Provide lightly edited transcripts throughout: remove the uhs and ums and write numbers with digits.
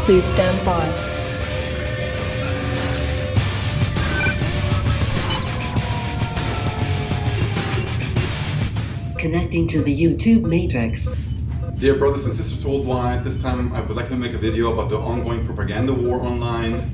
Please stand by. Connecting to the YouTube matrix. Dear brothers and sisters worldwide, this time I would like to make a video about the ongoing propaganda war online.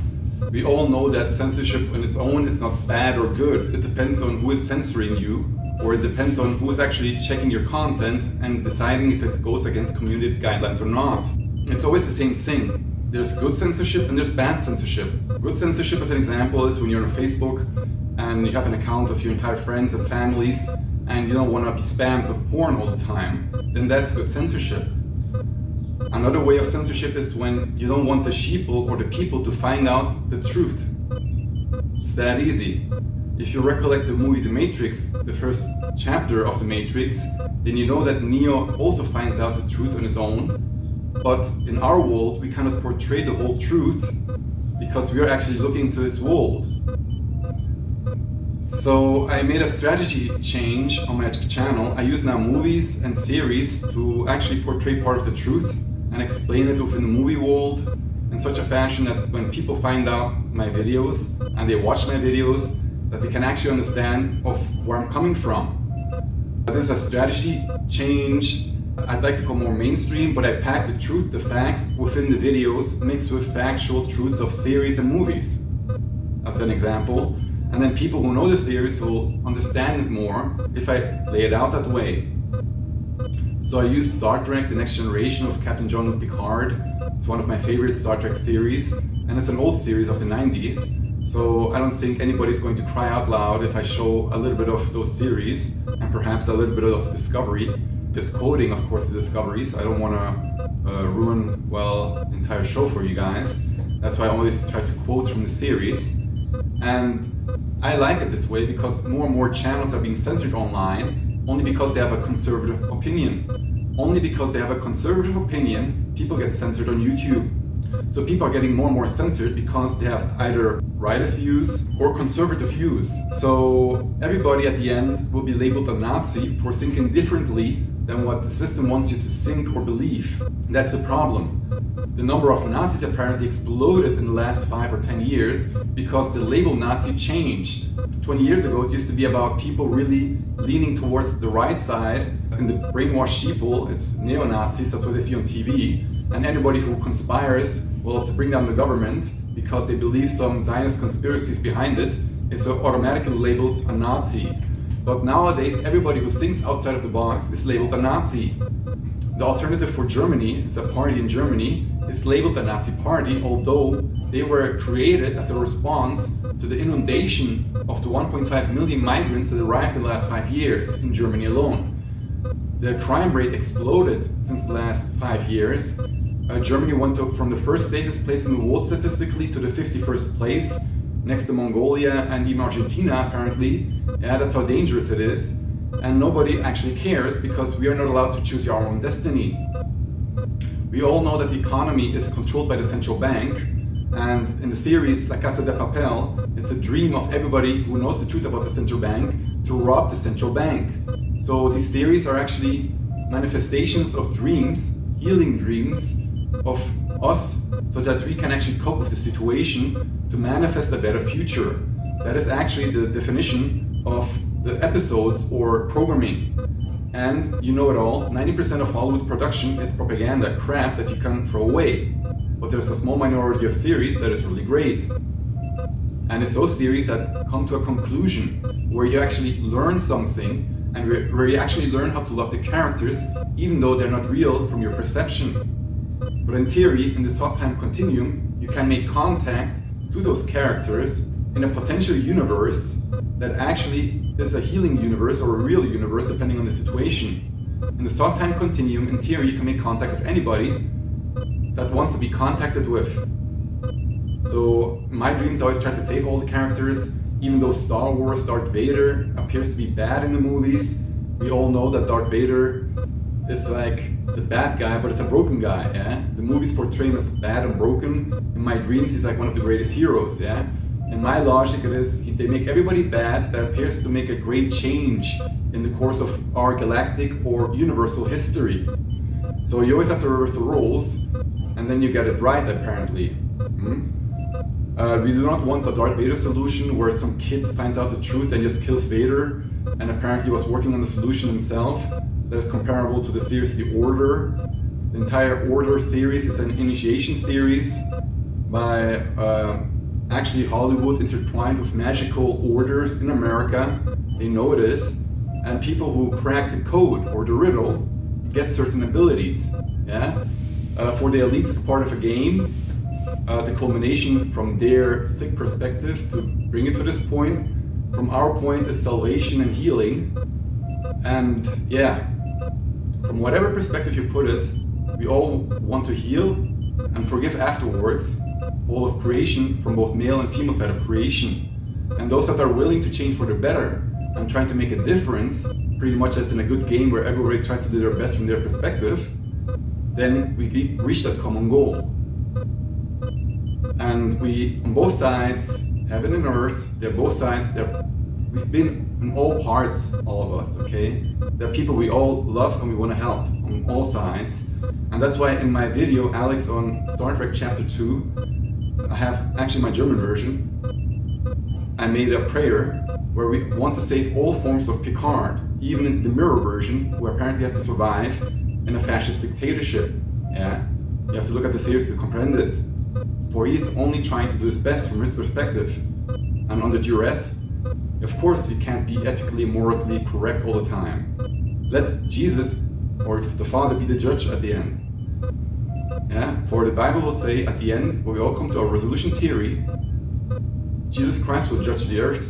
We all know that censorship on its own is not bad or good. It depends on who is censoring you, or it depends on who is actually checking your content and deciding if it goes against community guidelines or not. It's always the same thing. There's good censorship and there's bad censorship. Good censorship, as an example, is when you're on Facebook and you have an account of your entire friends and families and you don't want to be spammed with porn all the time. Then that's good censorship. Another way of censorship is when you don't want the sheeple or the people to find out the truth. It's that easy. If you recollect the movie The Matrix, the first chapter of The Matrix, then you know that Neo also finds out the truth on his own. But in our world, we cannot portray the whole truth because we are actually looking into this world. So I made a strategy change on my channel. I use now movies and series to actually portray part of the truth and explain it within the movie world in such a fashion that when people find out my videos and they watch my videos, that they can actually understand of where I'm coming from. This is a strategy change. I'd like to go more mainstream, but I pack the truth, the facts within the videos mixed with factual truths of series and movies. That's an example. And then people who know the series will understand it more if I lay it out that way. So I used Star Trek, The Next Generation of Captain Jean-Luc Picard. It's one of my favorite Star Trek series, and it's an old series of the 90s. So I don't think anybody's going to cry out loud if I show a little bit of those series, and perhaps a little bit of Discovery. Just quoting, of course, the Discoveries. I don't want to ruin, well, the entire show for you guys. That's why I always try to quote from the series. And I like it this way because more and more channels are being censored online only because they have a conservative opinion. Only because they have a conservative opinion, people get censored on YouTube. So people are getting more and more censored because they have either rightist views or conservative views. So everybody at the end will be labeled a Nazi for thinking differently than what the system wants you to think or believe. And that's the problem. The number of Nazis apparently exploded in the last 5 or 10 years because the label Nazi changed. 20 years ago it used to be about people really leaning towards the right side, and the brainwashed sheeple, it's neo-Nazis, that's what they see on TV, and anybody who conspires, well, to bring down the government because they believe some Zionist conspiracies behind it is automatically labeled a Nazi. But nowadays everybody who thinks outside of the box is labeled a Nazi. The alternative for Germany, it's a party in Germany, is labeled a Nazi party, although they were created as a response to the inundation of the 1.5 million migrants that arrived in the last 5 years in Germany alone. The crime rate exploded since the last 5 years. Germany went from the first safest place in the world statistically to the 51st place, next to Mongolia and even Argentina apparently. Yeah, that's how dangerous it is. And nobody actually cares because we are not allowed to choose our own destiny. We all know that the economy is controlled by the central bank, and in the series La Casa de Papel, it's a dream of everybody who knows the truth about the central bank to rob the central bank. So these series are actually manifestations of dreams, healing dreams of us, so that we can actually cope with the situation to manifest a better future. That is actually the definition of the episodes or programming. And you know it all, 90% of Hollywood production is propaganda crap that you can throw away. But there's a small minority of series that is really great. And it's those series that come to a conclusion where you actually learn something and where you actually learn how to love the characters even though they're not real from your perception. But in theory, in this hot time continuum, you can make contact to those characters in a potential universe that actually is a healing universe or a real universe depending on the situation. In the thought time continuum, in theory, you can make contact with anybody that wants to be contacted with. So my dreams always try to save all the characters, even though Star Wars, Darth Vader appears to be bad in the movies. We all know that Darth Vader is like the bad guy, but it's a broken guy, yeah? The movies portray him as bad and broken. In my dreams, he's like one of the greatest heroes, yeah? In my logic, it is they make everybody bad that appears to make a great change in the course of our galactic or universal history. So you always have to reverse the roles, and then you get it right, apparently. We do not want a Darth Vader solution where some kid finds out the truth and just kills Vader, and apparently was working on the solution himself. That is comparable to the series The Order. The entire Order series is an initiation series by actually Hollywood intertwined with magical orders in America. They know this, and people who crack the code or the riddle get certain abilities. Yeah, for the elites, it's part of a game. The culmination from their sick perspective to bring it to this point. From our point is salvation and healing. And yeah, from whatever perspective you put it, we all want to heal and forgive afterwards all of creation from both male and female side of creation. And those that are willing to change for the better and trying to make a difference, pretty much as in a good game where everybody tries to do their best from their perspective, then we reach that common goal. And we, on both sides, heaven and earth, they're both sides, we've been in all parts, all of us, okay? There are people we all love and we want to help on all sides. And that's why in my video, Alex, on Star Trek Chapter 2, I have actually my German version. I made a prayer where we want to save all forms of Picard, even in the mirror version, who apparently has to survive in a fascist dictatorship. Yeah, you have to look at the series to comprehend this. For he is only trying to do his best from his perspective. And under duress, of course you can't be ethically, morally correct all the time. Let Jesus or the Father be the judge at the end. Yeah, for the Bible will say at the end, when we all come to a resolution theory, Jesus Christ will judge the earth.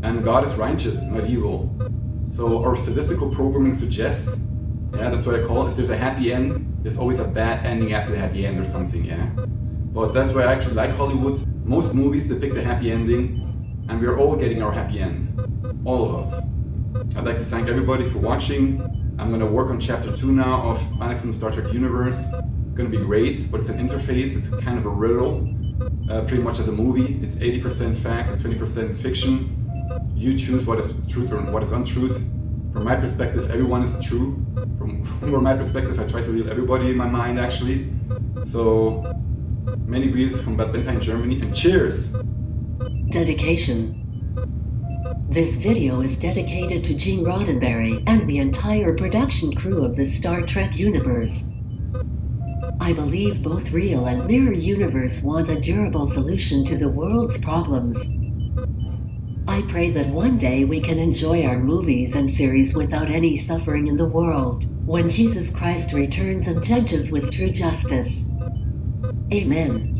And God is righteous, not evil. So our statistical programming suggests, yeah, that's what I call it, if there's a happy end, there's always a bad ending after the happy end or something, yeah? But that's why I actually like Hollywood. Most movies depict a happy ending, and we're all getting our happy end. All of us. I'd like to thank everybody for watching. I'm going to work on Chapter 2 now of Alex and the Star Trek universe. It's going to be great, but it's an interface, it's kind of a riddle. Pretty much as a movie. It's 80% facts, it's 20% fiction. You choose what is truth or what is untruth. From my perspective, everyone is true. From my perspective, I try to heal everybody in my mind, actually. So, many greetings from Bad Bentheim, Germany, and cheers! Dedication. This video is dedicated to Gene Roddenberry and the entire production crew of the Star Trek universe. I believe both real and mirror universe want a durable solution to the world's problems. I pray that one day we can enjoy our movies and series without any suffering in the world, when Jesus Christ returns and judges with true justice. Amen.